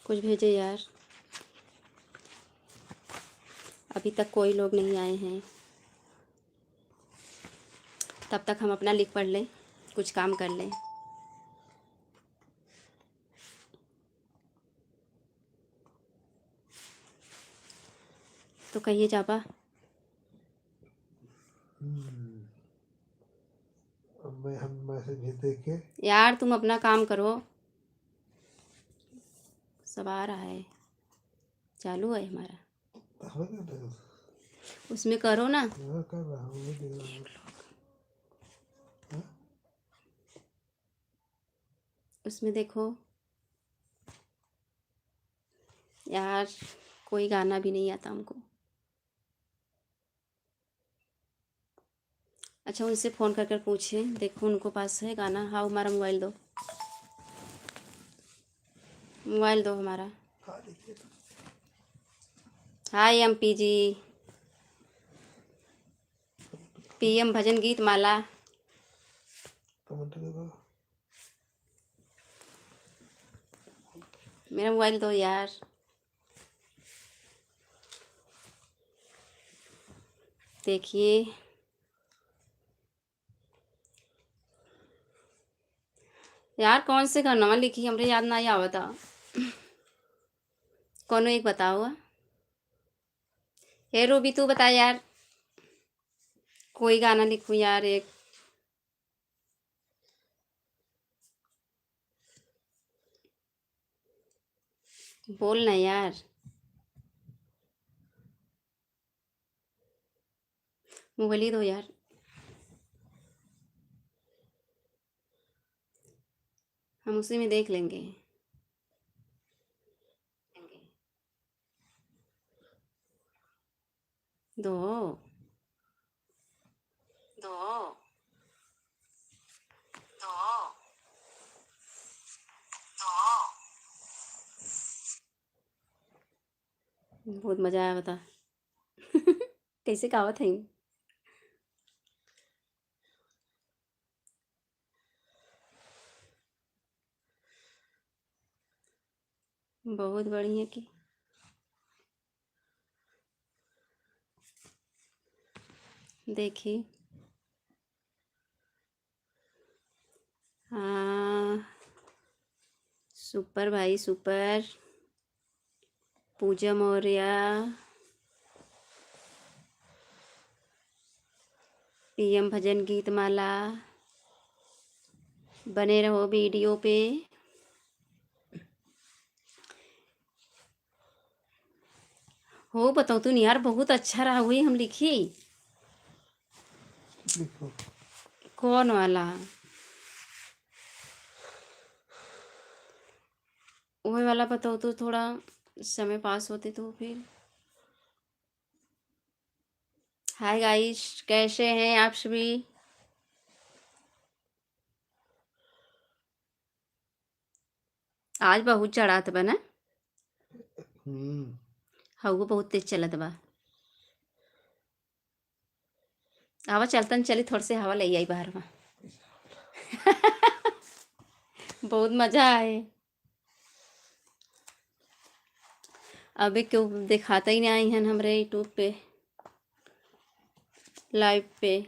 कुछ भेजे यार, अभी तक कोई लोग नहीं आए हैं। तब तक हम अपना लिख पढ़ लें, कुछ काम कर लें। तो कहिए जापा। अब हम मैसेज भेज के यार तुम अपना काम करो, सब आ रहा है, चालू है हमारा, उसमें करो ना। कर रहा हूँ। उसमें देखो यार, कोई गाना भी नहीं आता हमको। अच्छा उनसे फ़ोन कर कर पूछे, देखो उनको पास है गाना। हाँ हमारा मोबाइल दो, मोबाइल दो हमारा। हाय एमपी जी, पीएम भजन गीत माला। मेरा मोबाइल दो यार। देखिए यार, कौन से गाना लिखी हमरे याद नहीं आवता। कौनो एक बताओ। हे रूबी तू बता यार, कोई गाना लिखूं यार एक। बोल ना यार, मोबाइल ही दो यार। हम उसी में देख लेंगे। दो दो दो बहुत मजा आया बता। कैसे कहावत है। बहुत बढ़िया की। देखिए हाँ, सुपर भाई सुपर। पूजा मौर्य, पीएम भजन गीत माला। बने रहो वीडियो पे। हो बताओ तू नहीं यार, बहुत अच्छा रहा हुई हम लिखी। कौन वाला? वही वाला बताओ तो थोड़ा समय पास होते तो फिर। हाय गाइस, कैसे हैं आप सभी? आज बहुत चढ़ात बा ना। हवा बहुत तेज चलत बा। हवा चलतन चली, थोड़ी सी हवा ले आई बाहर में। बहुत मजा आए। अभी क्यों दिखाता ही नहीं आई हैं हमरे यूट्यूब पे लाइव पे।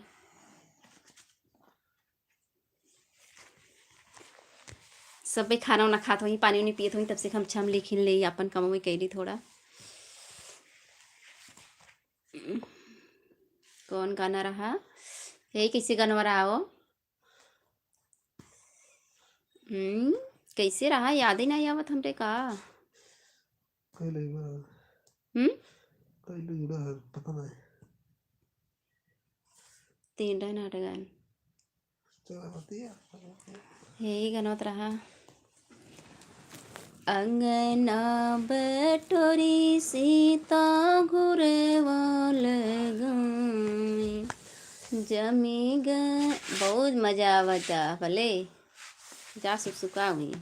सब भी खाना वाना खात हुई, पानी वानी पियत हुई, तब से हम छम लिखिन ले अपन कम में कैली थोड़ा। कौन गाना रहा? यही किसी गाना रहा हो। कैसे रहा, याद ही नहीं आवत हमरे का। पता नहीं। तीन नाटक यही गाना रहा। अंगना बटोरी सीता घुरवाल जमी ग। बहुत मजा आवता भले जा सुखा हुई।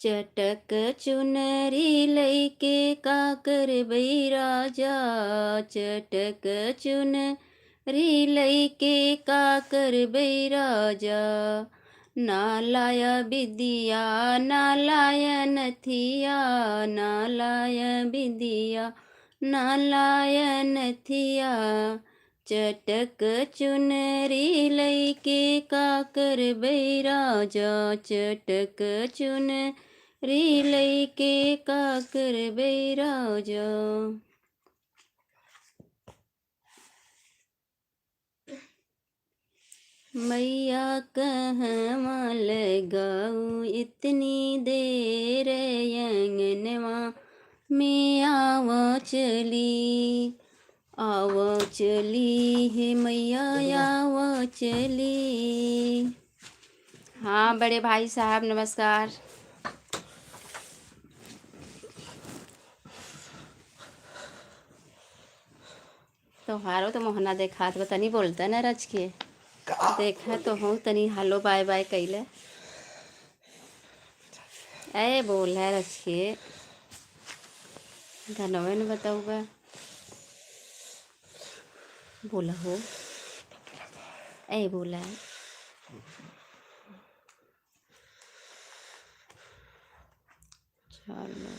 चटक चुनरी लैके का करबै राजा, चटक चुनरी लैके का करबै राजा। ना लाया बिदिया ना लाया नथिया, ना लाया बिदिया ना लाया नथिया। चटक चुनरी लैके का करबै राजा, चटक चुनरी लैके का करबै राजा। मैया कहवा लगाऊं इतनी देर अंगनवा में, आवो चली आवो चली हे मैया आवो चली। हाँ बड़े भाई साहब नमस्कार। तोहारो तो मोहना देखात बा, तनी बोलता न रच के देखा तो हूँ, तनी हालो बाय बाय कैले। ए बोल है रच के धनवे न बताऊगा, बोला हो ए बोला है। चलो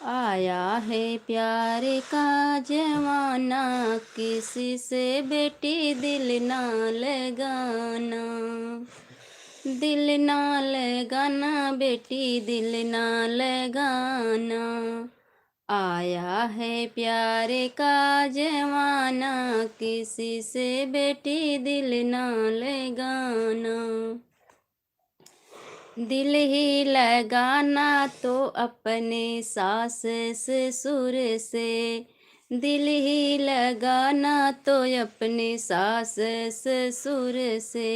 आया है प्यार का जमाना, किसी से बेटी दिल ना लगाना, दिल ना लगाना बेटी दिल ना लगाना। आया है प्यार का जमाना, किसी से बेटी दिल ना लगाना। दिल ही लगाना तो अपने सास ससुर से, दिल ही लगाना तो अपने सास ससुर से।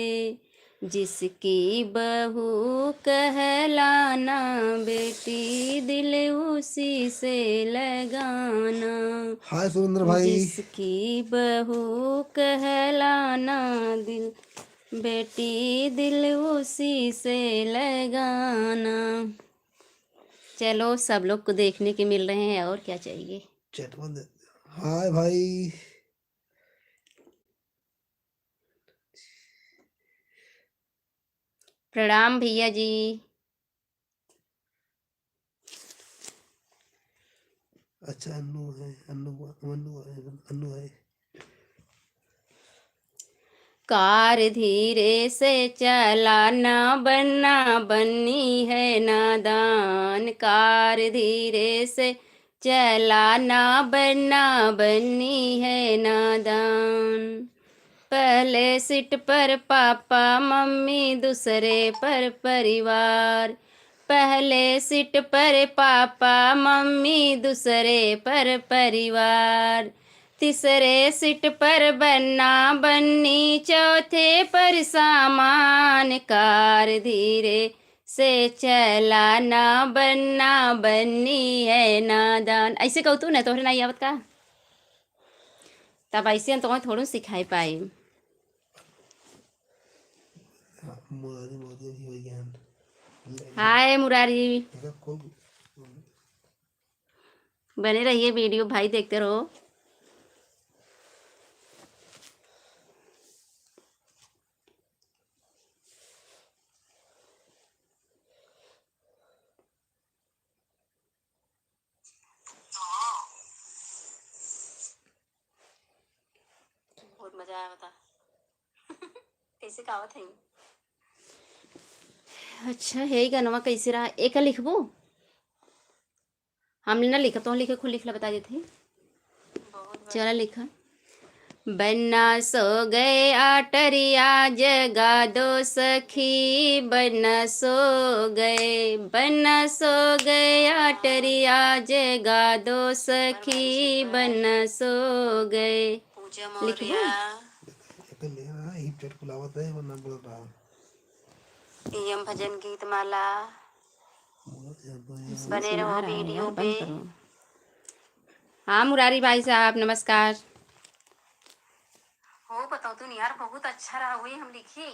जिसकी बहू कहलाना बेटी दिल उसी से लगाना। हाय सुरेंद्र भाई। जिसकी बहू कहलाना दिल बेटी दिल उसी से लगाना। चलो सब लोग को देखने के मिल रहे हैं, और क्या चाहिए। चैट बंद। हाय भाई। प्रणाम भैया जी। अच्छा अन्नू है, अन्नू है। कार धीरे से चलाना, बनना बन्नी है नादान। कार धीरे से चलाना, बनना बन्नी है नादान। पहले सीट पर पापा मम्मी, दूसरे पर परिवार। पहले सीट पर पापा मम्मी, दूसरे पर परिवार। तीसरे सीट पर बन्ना बन्नी, चौथे पर सामान। कार धीरे से चलाना, बनना बन्नी है नादान। ऐसे कहू तू न, तोहरे नहीं आवत का, तब ऐसे तो थोड़ा सिखाई पाई। हाय मुरारी, बने रहिए वीडियो भाई, देखते रहो। बहुत मजा आया, बता कैसे कावत है। अच्छा है गानवा कैसे रहा, एक लिखबो हम ना लिखा तो लिखे खुद लिखला बता देते। चला लिखा। बन्ना सो गए आटरिया, जगा दो सखी। बन्ना सो गए, बन्ना सो गए आटरिया, जगा दो सखी। बन्ना सो गए। लिखबो एम भजन गीत माला, बने रहो वीडियो पे। हाँ मुरारी भाई साहब नमस्कार। हो बताओ तुम यार, बहुत अच्छा रहा वही हम लिखी।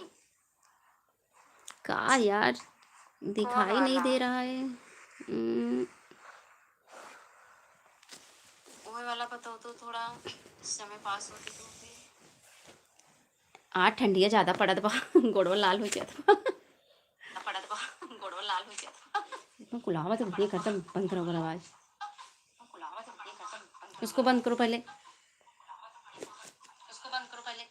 का यार दिखाई नहीं दे रहा है। वही वाला बताओ तो थोड़ा समय पास होती तो फिर। ठंडिया ज्यादा पड़त बा गोड़वा लाल हो जात बा। पड़त बा गोड़वा लाल हो जात बा। इतना कुलावा तो बढ़िया करता, बंद करो अगर आवाज। उसको बंद करो पहले, उसको बंद करो पहले।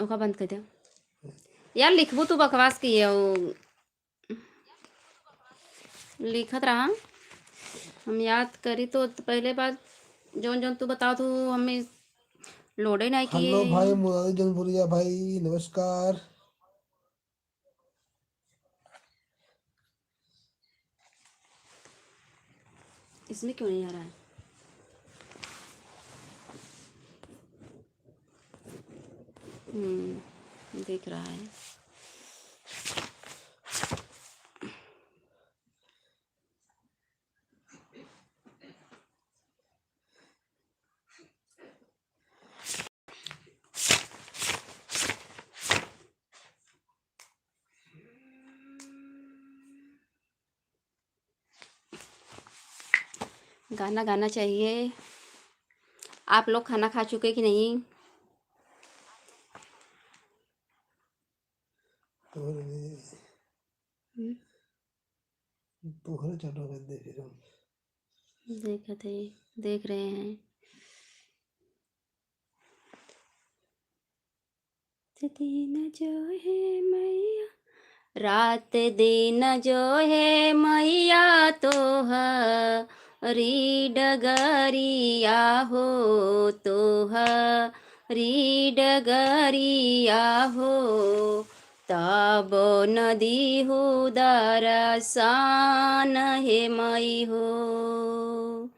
ओका बंद कर दो यार। लिखबू तू बकवास की है वो, लिखत रहा। हम याद करी तो पहले बात जौन जौन तू बताओ तू हमें लोडे नहीं किए। हेलो भाई मुरारी जनपुरिया भाई, नमस्कार। इसमें क्यों नहीं आ रहा है? देख रहा है। गाना गाना चाहिए। आप लोग खाना खा चुके कि नहीं? तोहरे चटो में देख रहा हूँ। देखा थे, देख रहे हैं। दिन जो है मैया, रात दिन जो है मैया तो हरी डगरिया हो, तो हरी डगरिया हो। तब नदी हो दरसान है मई हो।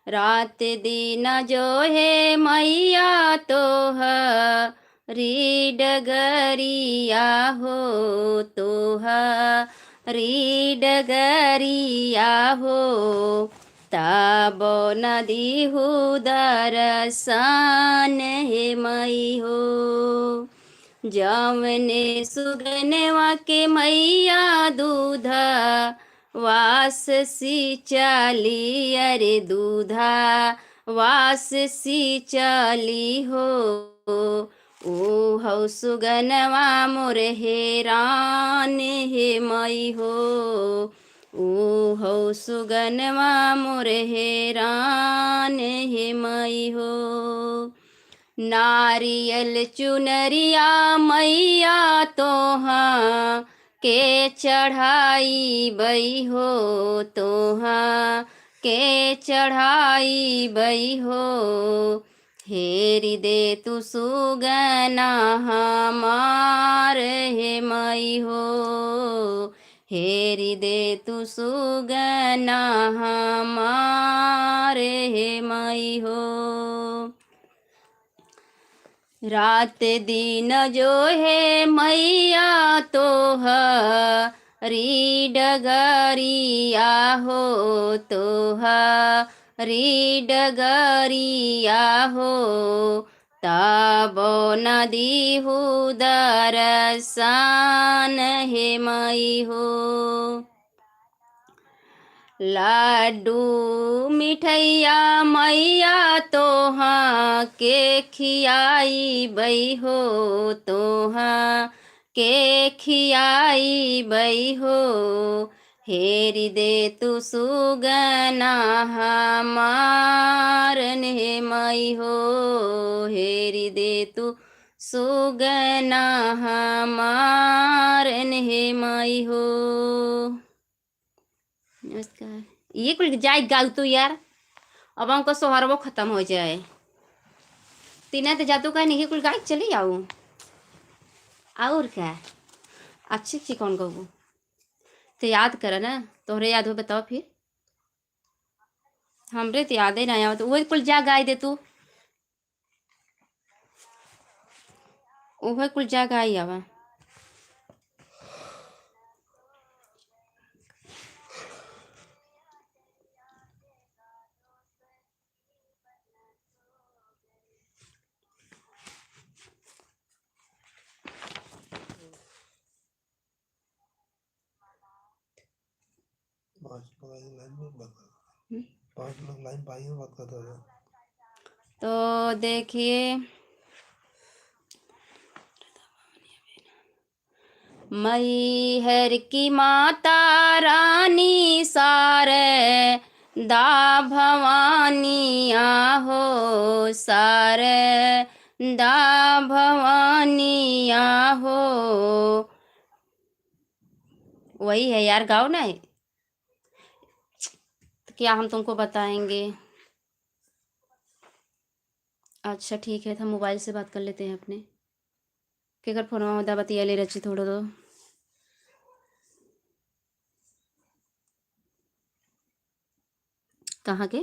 रात दिन जो है मैया तो हरी डगरिया हो, तो हरी डगरिया हो। तब नदी हो दरसान है मई हो। जवने सुगनवा के मैया दूधा वास सी चाली, अरे दूधा वास सी चाली हो। ओ हौ सुगनवा मोर हेरान हे मई हो। ओ हौ सुगनवा मोर हेरान हे मई हो। नारियल चुनरिया मैया तोहा के चढ़ाई बई हो, तोहा के चढ़ाई बई हो। हेरी दे तू सुगना हमार हे मई हो। हेरी दे तू सुगना हमार हे मई हो। रात दिन जो है मैया तो हरी डगरिया हो, तो हरी डगरिया हो। तब नदी हो दरसान है मई हो। लाडू मिठैया मैया तोहा के खियाई बई हो, तोहा के खियाई बई हो। हेरी दे तू सुगना हमारन हे मई हो। हेरी दे तू सुगना हमारन हे मई हो। नमस्कार। ये कुल जाए गाउ तो यार, अब हमको सोहरबो खत्म हो जाए। तीना तो जातू का नहीं कुल गाय चली आऊ। और क्या अच्छी अच्छी कौन कहूँ तो याद कर ना, तोहरे याद हो बताओ फिर। हमरे तो याद ही नहीं आओ, तो वही कुल जा गाय दे तू। ओह कुल जाग आई आवा। पांच लोग लाइन में बात कर, पांच लोग लाइन पाई में बात कर रहे हैं। तो देखिए, मैहर की माता रानी सारे दा भवानी आहो, सारे दा भवानी आहो। वही है यार, गाओ ना। तो क्या हम तुमको बताएंगे। अच्छा ठीक है, तो हम मोबाइल से बात कर लेते हैं अपने के अगर फोन में बतिया ले रची थोड़ा तो। कहाँ के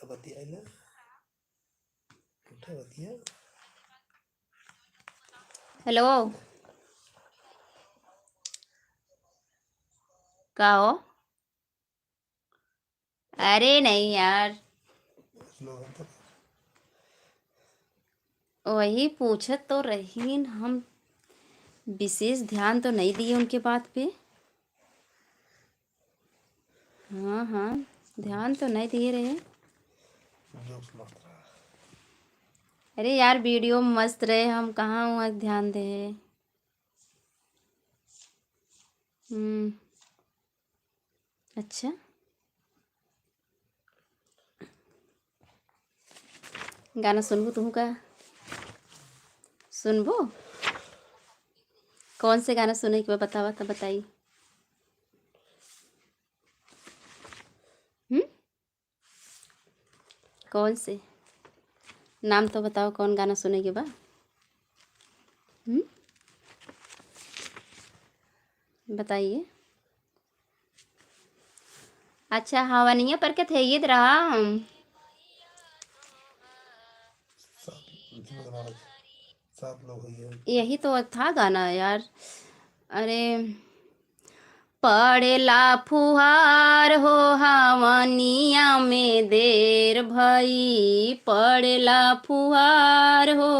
बतिया ना, उठा बतिया। हेलो, का हो? अरे नहीं यार, लोग तो वही पूछत तो रही, हम विशेष ध्यान तो नहीं दिए उनके बात पे। हाँ हाँ, ध्यान तो नहीं दिए रहे। जोक्स मार रहा है। अरे यार, वीडियो मस्त रहे, हम कहाँ वहाँ ध्यान दे। अच्छा, गाना सुनबू तुम का? सुनबो? कौन से गाना सुने के बतावा तो बताई। कौन से? नाम तो बताओ, कौन गाना सुने के बा? बताइए। अच्छा, हवनिया पर के थे ये रहा। सात लोग हैं। यही तो था गाना यार। अरे, पड़ेला फुहार हो हवनिया में देर भई, पड़ेला फुहार हो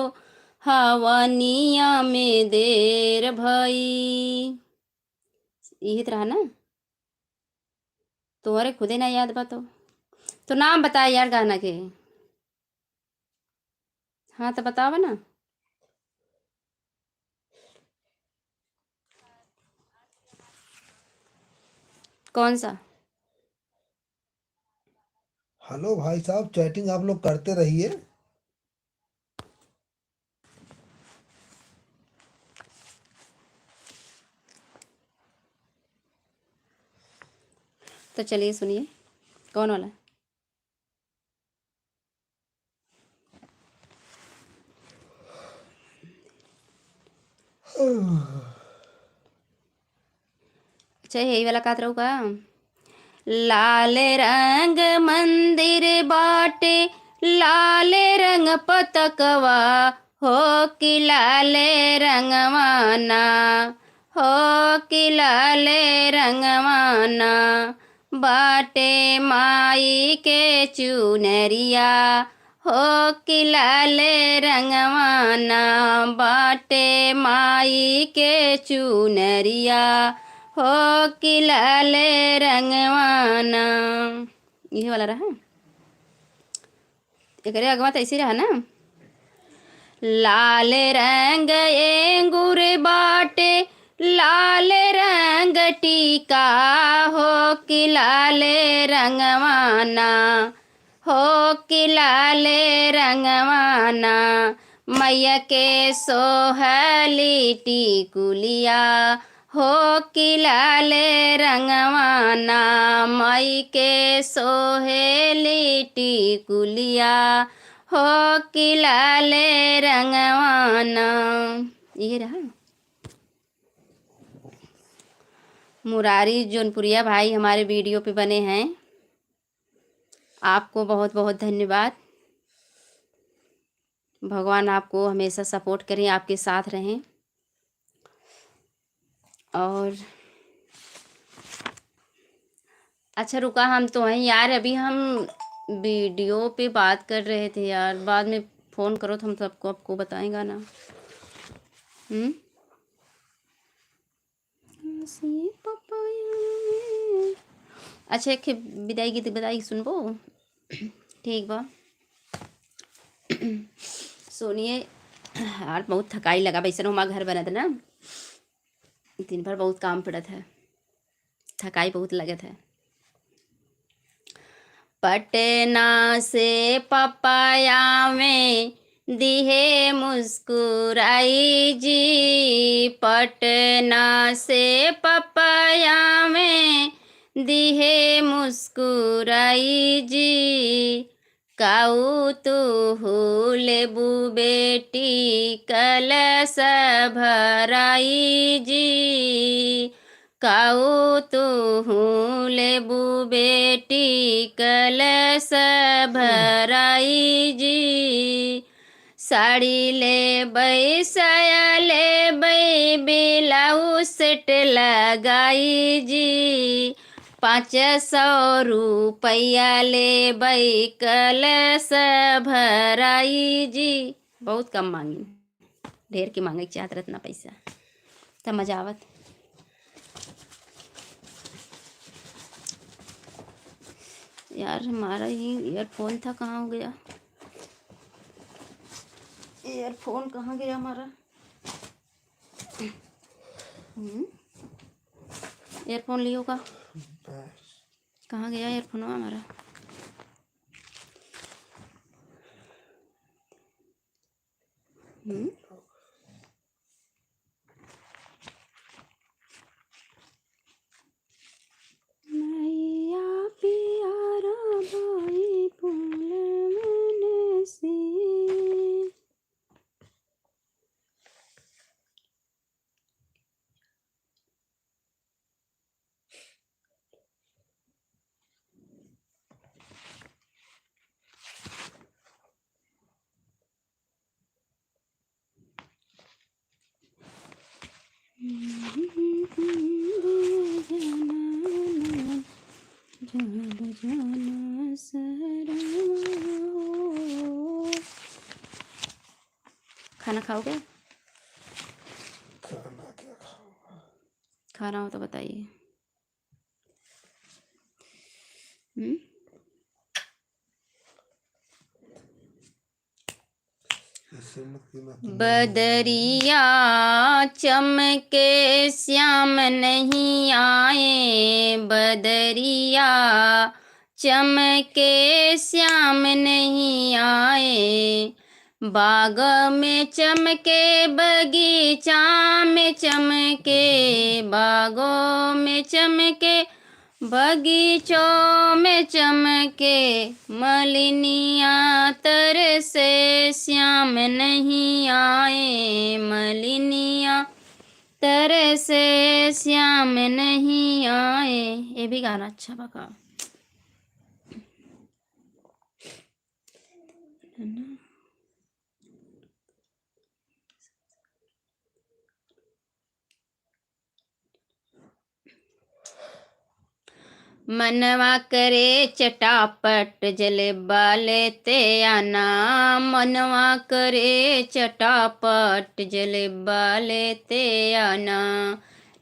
हवनिया में देर भई। यही तो रहा ना। तुम्हारे खुदे ना याद बा तो नाम बताए यार गाना के। हाँ तो बतावा ना। कौन सा? हेलो भाई साहब, चैटिंग आप लोग करते रहिए। तो चलिए सुनिए, कौन वाला? अच्छा, यही वाला कात रहूगा। लाल रंग मंदिर बाटे, लाल रंग पतकवा हो कि लाल रंगवाना, हो कि लाल रंगवाना। बाटे माई के चुनरिया हो कि लाल रंगवाना, बाटे माई के चुनरिया हो कि लाल रंगवाना। यही वाला रहा। एकरे अगवा तो ऐसे रहा ना। लाल रंग एंगूर बाटे, लाल रंग टीका हो कि लाल रंगवाना, हो कि लाल रंगवाना। मैया के सोहली टिकुलिया हो कि लाल रंगवाना, मई के सोहेली टिकुलिया हो कि लाल रंगवाना। ये रहा। मुरारी जौनपुरिया भाई हमारे वीडियो पे बने हैं, आपको बहुत बहुत धन्यवाद। भगवान आपको हमेशा सपोर्ट करें, आपके साथ रहें। और अच्छा रुका, हम तो हैं यार, अभी हम वीडियो पे बात कर रहे थे यार, बाद में फ़ोन करो तो हम सबको आपको बताएंगा ना। हंसी पपाया। अच्छा एक विदाई गीत बताई सुनबो। ठीक बा, सुनिए। यार बहुत थकाई लगा, वैसे हमारा घर बनत ना, दिन भर बहुत काम पड़त है, थकाई बहुत लगत है। पटना से पपाया में दिहे मुस्कुराई जी, पटना से पपाया में दिहे मुस्कुराई जी, काऊ तू लेबू बेटी कलश भराई जी, काऊ तू लेबू बेटी कलश भराई जी, साड़ी ले बई साया ले बई ब्लाउज सेट लगाई जी, 500 रुपया ले बई कलश भराई जी। बहुत कम मांगी, ढेर की मांगे चाहत रतना पैसा तब मजा आवत। यार हमारा ये ईयरफोन था, कहाँ हो गया ईयरफोन, कहाँ गया हमारा ईयरफोन लियो का, कहाँ गया ईयरफोन हमारा। मैया प्यारा भाई पुलवन से, जाना सरमा हो। खाना खाओगे? खाना क्या खाऊंगा? खाना हो तो बताइए। इससे मत कहना तुम बदरिया चमके श्याम नहीं आए, बदरिया चमके श्याम नहीं आए, बाग में चमके बगीचा में चमके, बागों में चमके बगीचों में चमके, मलिनिया तर से श्याम नहीं आए, मलिनिया तर से श्याम नहीं आए। ये भी गाना अच्छा बका। मनवा करे चटापट जलेबा लेते आना, मनवा करे चटापट जलेबा लेते आना,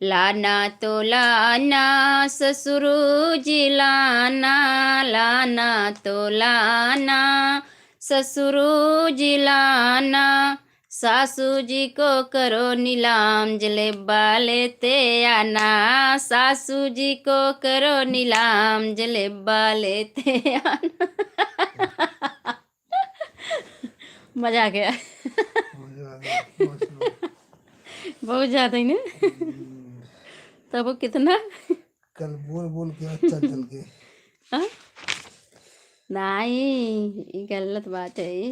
लाना तो लाना ससुरु जी लाना, लाना तो लाना ससुरु जी लाना, सासू जी को करो नीलाम जलेबा लेते आना, सासू जी को करो नीलाम जलेबा लेते आना। मजा आ गया। बहुत ज्यादा ही ना। तब वो कितना कल बोल बोल के अच्छा चल के नहीं, ये गलत बात है।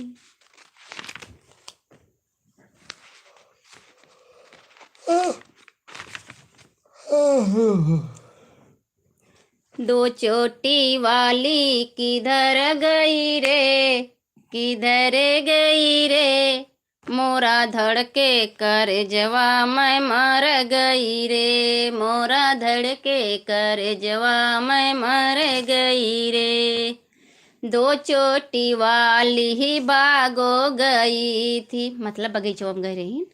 दो चोटी वाली किधर गई रे, किधर गई रे, मोरा धड़के कर जवा मैं मर गई रे, मोरा धड़के कर जवा मैं मर गई रे। दो चोटी वाली ही बागो गई थी, मतलब बगीचों में गई रही।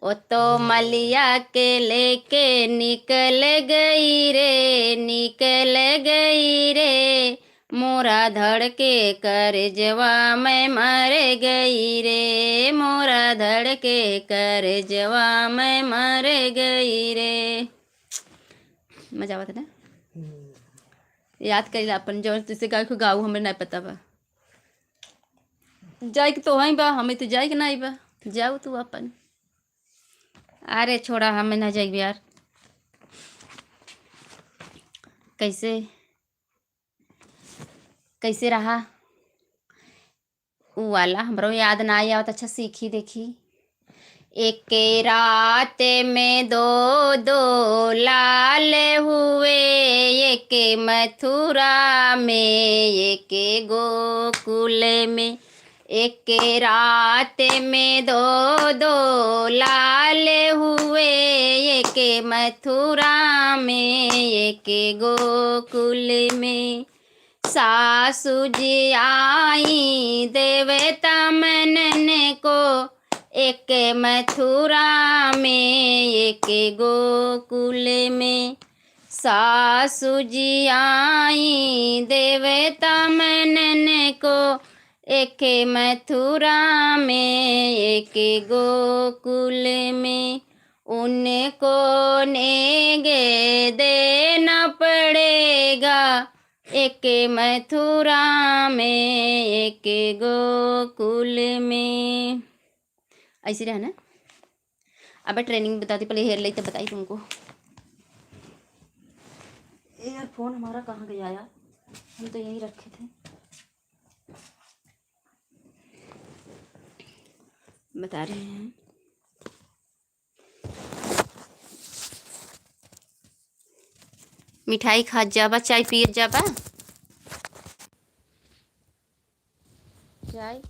ओ तो मलिया के लेके निकल गई रे, निकल गई रे, मोरा धड़के कर जवा मैं मर गई रे, मोरा धड़के कर जवा मैं मर गई रे। मजा आवत है ना? याद करी अपन जो तुझसे गाय को गाऊ हमें नहीं पता बा। जाए कि तो वहीं बा, हमें तो जाए कि नहीं बा। जाओ तू अपन। अरे छोड़ा, हमें ना जाए यार। कैसे कैसे रहा वो वाला हमरो याद ना आया तो अच्छा सीखी देखी। एक रात में दो दो लाल हुए, एक मथुरा में एक गोकुल में। एक रात में दो दो लाल हुए, एक मथुरा में एक गोकुल में। सासू जी आई देवता मनन को, एक मथुरा में एक गोकुल में। सासू जी आई देवता मनन को, एक मथुरा में एक गोकुल में। उनको नेगे देना पड़ेगा, एक मथुरा में एक गोकुल में। ऐसे रहा ना। अब ट्रेनिंग बताती, पहले हेयर लाई तब बताई तुमको। ईयरफोन हमारा कहाँ गया यार, हम तो यहीं रखे थे। बता रहे हैं मिठाई खा जाबा, चाय पिए जाबा। चाय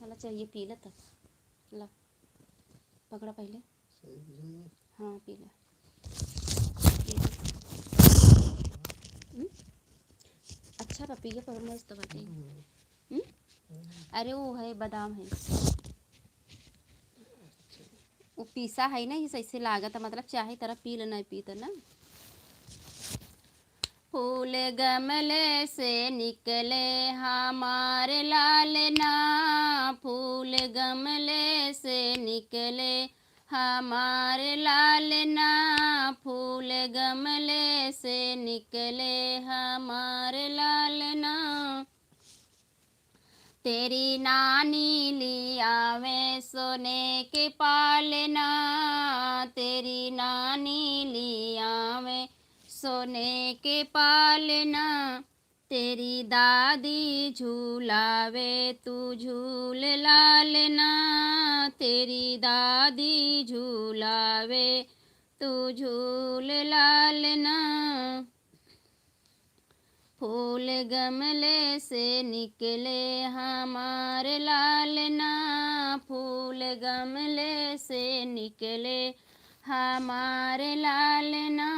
चला, चाहिए पी ला तब। ला पकड़ा पहले। हाँ पी ला। अच्छा पा पिए पर मस्त बाटे। अरे वो है बादाम है, वो पीसा है ना, इस ऐसे लागत मतलब चाहे तरह पी ले नहीं पीता ना। फूल गमले से निकले हमारे लाल ना, फूल गमले से निकले हमारे लाल ना, फूल गमले से निकले हमारे लाल ना। तेरी नानी लियावे सोने के पालना, तेरी नानी लियावे सोने के पालना। तेरी दादी झूलावे तू झूल लालना, तेरी दादी झूलावे तू झूल लालना। फूल गमले से निकले हमारे लालना, फूल गमले से निकले हमारे लालना।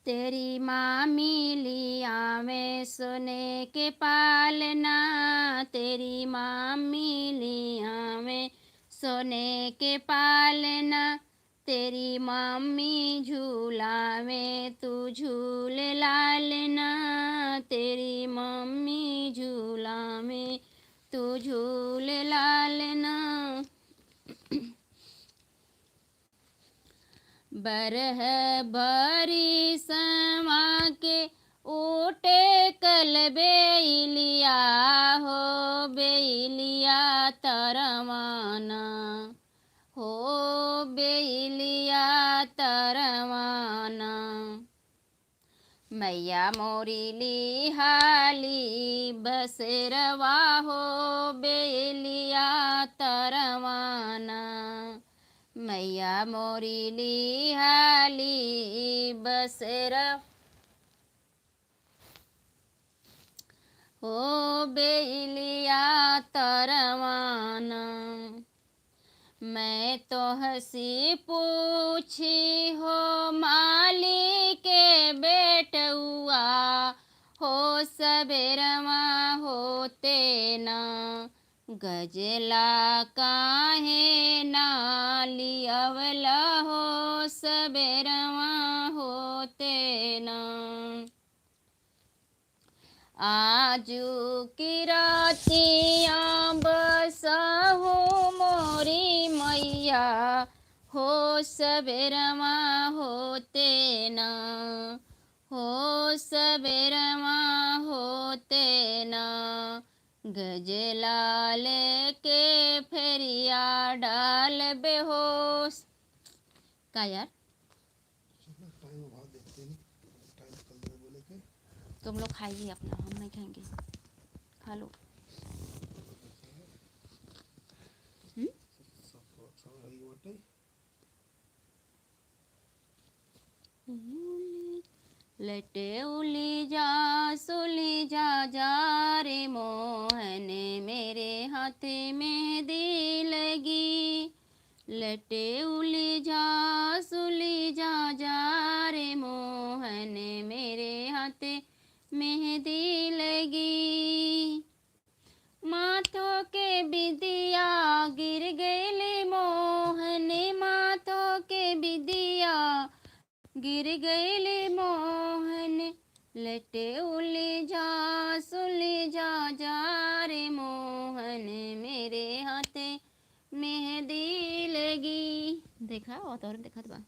तेरी मामी लियावे सोने के पालना, तेरी मामी लियावे सोने के पालना। तेरी मम्मी झूलावे तू झूल लालना, तेरी मम्मी झूलावे तू झूल लालना। बरह भरी समा के ऊटे कल बेलिया हो, बेलिया तरवाना हो, बेलिया तरवाना। मैया मोरी लिहाली बसेरवा हो बेलिया तरवाना। मैया मोरी लिहाली बसेर हो बेलिया तरवाना। मैं तो हंसी पूछी हो माली के बेटुआ हो सबेरवा होते ना। गजला काहे ना लियवला हो सबेरवा होते ना। आजू की रातिया बसहु मोरी मैया हो सबेरवा होते ना। हो सबेरवा होते ना। गजला लेके फेरिया डाल बेहोश। का यार टाइम बहुत देखते नहीं, टाइम कल दे बोले के तुम लोग खाइए अपना, हम नहीं खाएंगे, खा लो। सब रही बटे लटे उली जा सुली जा जा रे मोहन मेरे हाथ मेहंदी लगी। लटे उली जा सुली जा जा रे मोहन मेरे हाथ मेहंदी लगी। माथों के बिदिया गिर गईले मोहन माथों के बिदिया गिर गईले मोहन। लटे उली जा सुली जा जा रे मोहन मेरे हाथ मेहंदी लगी। देखा और देखा बा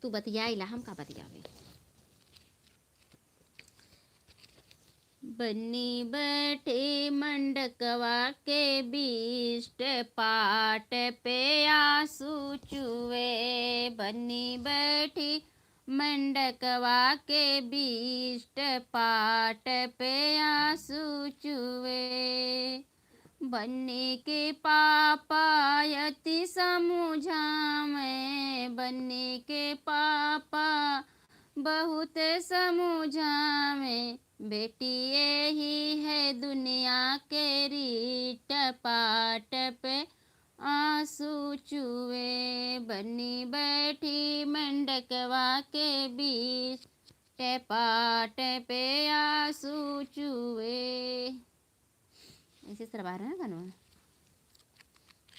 तू बतियाइला हम का बतियावे। बन्नी बैठे मंडकवा के बीस्ट पाट पे आंसू चुए। बन्नी बैठी मंडकवा के बीस्ट पाट पे आंसू चुए। बन्नी के पापा यति समझा में बन्नी के पापा बहुत समझा में। बेटी यही है दुनिया के रीट पाट पे आंसू चुए। बन्नी बैठी मंडकवा के बीच पाट पे आंसू चुए। ऐसे सरवा रहे हैं गानों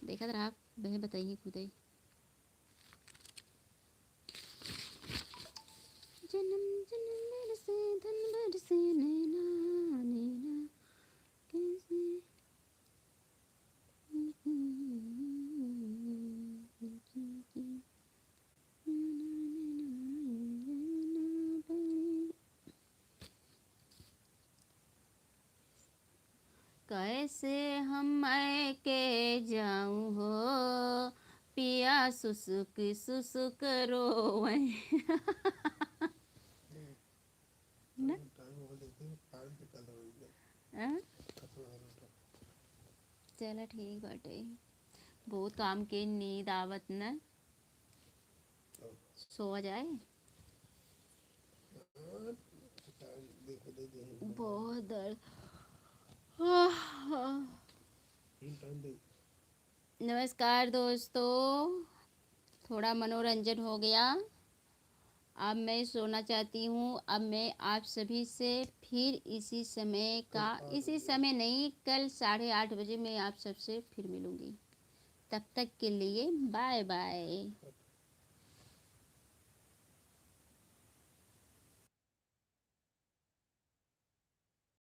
देखा जरा आप बहन बताइए खुद ही। जन्म जन्म बरसे धन बरसे नैना नैना कैसे कैसे हम के जाऊं हो पिया सुसुक सुसुक रोवे। ना टाइम बहुत देखते हैं, टाइम पे कल रही हाँ? चलो ठीक बाटे बहुत काम के नींद आवत न सो जाए। देखो दे दे बहुत दर्द। टाइम दे। नमस्कार दोस्तों, थोड़ा मनोरंजन हो गया। अब मैं सोना चाहती हूँ। अब मैं आप सभी से फिर इसी समय नहीं, कल 8:30 बजे मैं आप सबसे फिर मिलूँगी। तब तक के लिए बाय बाय।